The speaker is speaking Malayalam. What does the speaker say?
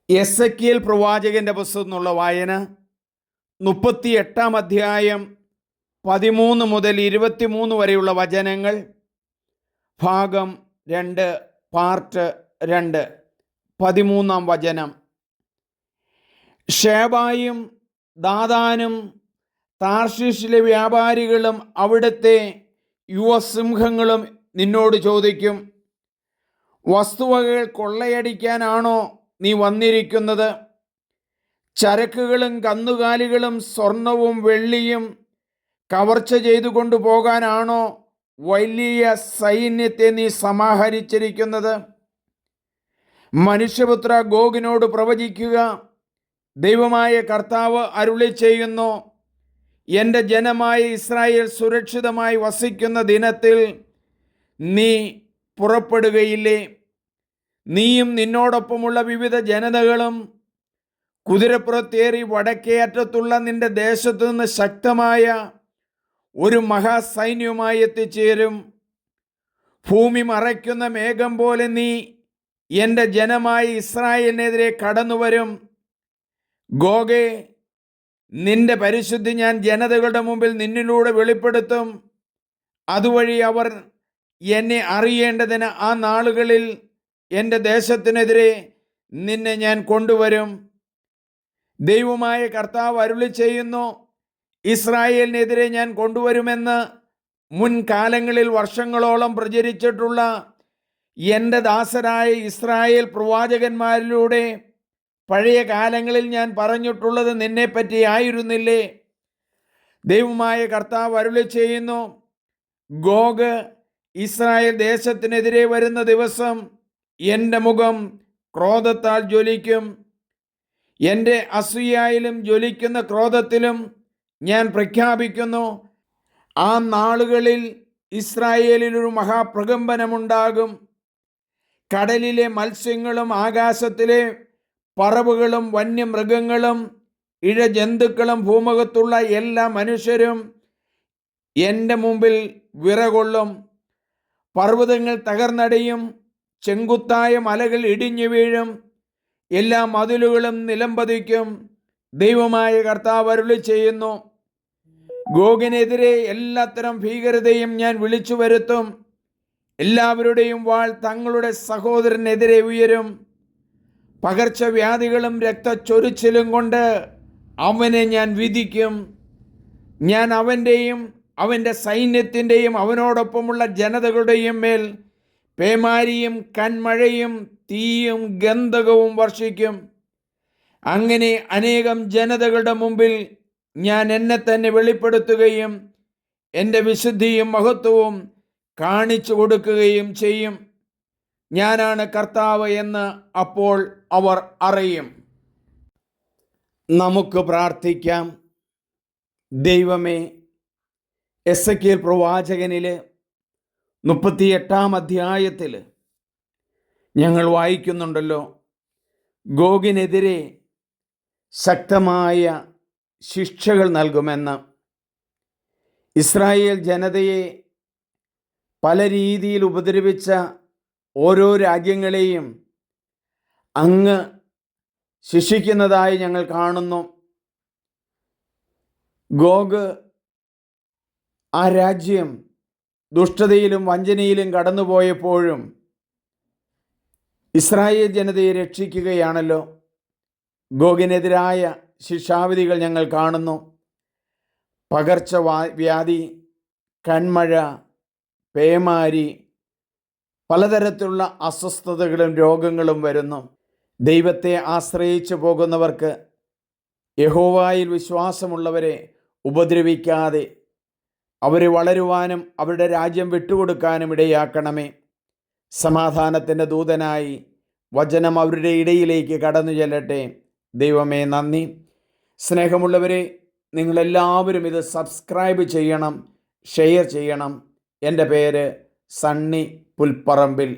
എസെക്കിയേൽ പ്രവാചകന്റെ പുസ്തകം എന്നുള്ള വായന 38 അധ്യായം 13 മുതൽ 23 വരെയുള്ള വചനങ്ങൾ, ഭാഗം 2, പാർട്ട് 2. 13 വചനം. ഷേബായും ദാദാനും താർശീഷിലെ വ്യാപാരികളും അവിടുത്തെ യുവസിംഹങ്ങളും നിന്നോട് ചോദിക്കും, വസ്തുവകകൾ കൊള്ളയടിക്കാനാണോ നീ വന്നിരിക്കുന്നത്? ചരക്കുകളും കന്നുകാലികളും സ്വർണവും വെള്ളിയും കവർച്ച ചെയ്തു കൊണ്ടുപോകാനാണോ വലിയ സൈന്യത്തെ നീ സമാഹരിച്ചിരിക്കുന്നത്? മനുഷ്യപുത്ര, ഗോഗിനോട് പ്രവചിക്കുക, ദൈവമായ കർത്താവ് അരുളി ചെയ്യുന്നു, എൻ്റെ ജനമായ ഇസ്രായേൽ സുരക്ഷിതമായി വസിക്കുന്ന ദിനത്തിൽ നീ പുറപ്പെടുകയില്ലേ? നീയും നിന്നോടൊപ്പമുള്ള വിവിധ ജനതകളും കുതിരപ്പുറത്തേറി വടക്കേ അറ്റത്തുള്ള നിന്റെ ദേശത്തു നിന്ന് ശക്തമായ ഒരു മഹാസൈന്യവുമായി എത്തിച്ചേരും. ഭൂമി മറയ്ക്കുന്ന മേഘം പോലെ നീ എൻ്റെ ജനമായ ഇസ്രായേലിനെതിരെ കടന്നു വരും. ഗോഗേ, നിന്റെ പരിശുദ്ധി ഞാൻ ജനതകളുടെ മുമ്പിൽ നിന്നിലൂടെ വെളിപ്പെടുത്തും. അതുവഴി അവർ എന്നെ അറിയേണ്ടതിന് ആ നാളുകളിൽ എൻ്റെ ദേശത്തിനെതിരെ നിന്നെ ഞാൻ കൊണ്ടുവരും. ദൈവമായ കർത്താവ് അരുളി ചെയ്യുന്നു, ഇസ്രായേലിനെതിരെ ഞാൻ കൊണ്ടുവരുമെന്ന് മുൻകാലങ്ങളിൽ വർഷങ്ങളോളം പ്രചരിച്ചിട്ടുള്ള എൻ്റെ ദാസരായ ഇസ്രായേൽ പ്രവാചകന്മാരിലൂടെ പഴയ കാലങ്ങളിൽ ഞാൻ പറഞ്ഞിട്ടുള്ളത് നിന്നെപ്പറ്റി ആയിരുന്നില്ലേ? ദൈവമായ കർത്താവ് അരുളി ചെയ്യുന്നു, ഗോഗ് ഇസ്രായേൽ ദേശത്തിനെതിരെ വരുന്ന ദിവസം എൻ്റെ മുഖം ക്രോധത്താൽ ജ്വലിക്കും. എൻ്റെ അസൂയയിലും ജ്വലിക്കുന്ന ക്രോധത്തിലും ഞാൻ പ്രഖ്യാപിക്കുന്നു, ആ നാളുകളിൽ ഇസ്രായേലിൽ ഒരു മഹാപ്രകമ്പനമുണ്ടാകും. കടലിലെ മത്സ്യങ്ങളും ആകാശത്തിലെ പറവുകളും വന്യമൃഗങ്ങളും ഇഴജന്തുക്കളും ഭൂമുഖത്തുള്ള എല്ലാ മനുഷ്യരും എൻ്റെ മുമ്പിൽ വിറകൊള്ളും. പർവ്വതങ്ങൾ തകർന്നടിയും, ചെങ്കുത്തായ മലകൾ ഇടിഞ്ഞു വീഴും, എല്ലാ മതിലുകളും നിലംപതിക്കും. ദൈവമായ കർത്താവ് അരുളി ചെയ്യുന്നു, ഗോഗിനെതിരെ എല്ലാത്തരം ഭീകരതയും ഞാൻ വിളിച്ചു വരുത്തും. എല്ലാവരുടെയും വാൾ തങ്ങളുടെ സഹോദരനെതിരെ ഉയരും. പകർച്ചവ്യാധികളും രക്തച്ചൊരിച്ചിലും കൊണ്ട് അവനെ ഞാൻ വിധിക്കും. ഞാൻ അവൻ്റെയും അവൻ്റെ സൈന്യത്തിൻ്റെയും അവനോടൊപ്പമുള്ള ജനതകളുടെയും മേൽ പേമാരിയും കന്മഴയും തീയും ഗന്ധകവും വർഷിക്കും. അങ്ങനെ അനേകം ജനതകളുടെ മുമ്പിൽ ഞാൻ എന്നെ തന്നെ വെളിപ്പെടുത്തുകയും എൻ്റെ വിശുദ്ധിയും മഹത്വവും കാണിച്ചു കൊടുക്കുകയും ചെയ്യും. ഞാനാണ് കർത്താവ് എന്ന് അപ്പോൾ അവർ അറിയും. നമുക്ക് പ്രാർത്ഥിക്കാം. ദൈവമേ, എസെക്കിയേൽ പ്രവാചകനിലെ 38 അധ്യായത്തിൽ ഞങ്ങൾ വായിക്കുന്നുണ്ടല്ലോ, ഗോഗിനെതിരെ ശക്തമായ ശിക്ഷകൾ നൽകുമെന്ന്. ഇസ്രായേൽ ജനതയെ പല രീതിയിൽ ഉപദ്രവിച്ച ഓരോ രാജ്യങ്ങളെയും അങ്ങ് ശിക്ഷിക്കുന്നതായി ഞങ്ങൾ കാണുന്നു. ഗോഗ് ആ രാജ്യം ദുഷ്ടതയിലും വഞ്ചനയിലും കടന്നുപോയപ്പോഴും ഇസ്രായേൽ ജനതയെ രക്ഷിക്കുകയാണല്ലോ. ഗോഗിനെതിരായ ശിക്ഷാവിധികൾ ഞങ്ങൾ കാണുന്നു. പകർച്ചവ്യാധി, കന്മഴ, പേമാരി, പലതരത്തിലുള്ള അസ്വസ്ഥതകളും രോഗങ്ങളും വരുന്നു. ദൈവത്തെ ആശ്രയിച്ചു പോകുന്നവർക്ക്, യഹോവയിൽ വിശ്വാസമുള്ളവരെ ഉപദ്രവിക്കാതെ അവരെ വളരുവാനും അവരുടെ രാജ്യം വിട്ടുകൊടുക്കാനും ഇടയാക്കണമേ. സമാധാനത്തിൻ്റെ ദൂതനായി വചനം അവരുടെ ഇടയിലേക്ക് കടന്നു ചെല്ലട്ടെ. ദൈവമേ, നന്ദി. സ്നേഹമുള്ളവരെ, നിങ്ങളെല്ലാവരും ഇത് സബ്സ്ക്രൈബ് ചെയ്യണം, ഷെയർ ചെയ്യണം. എൻ്റെ പേര് സണ്ണി പുൽപ്പറമ്പിൽ.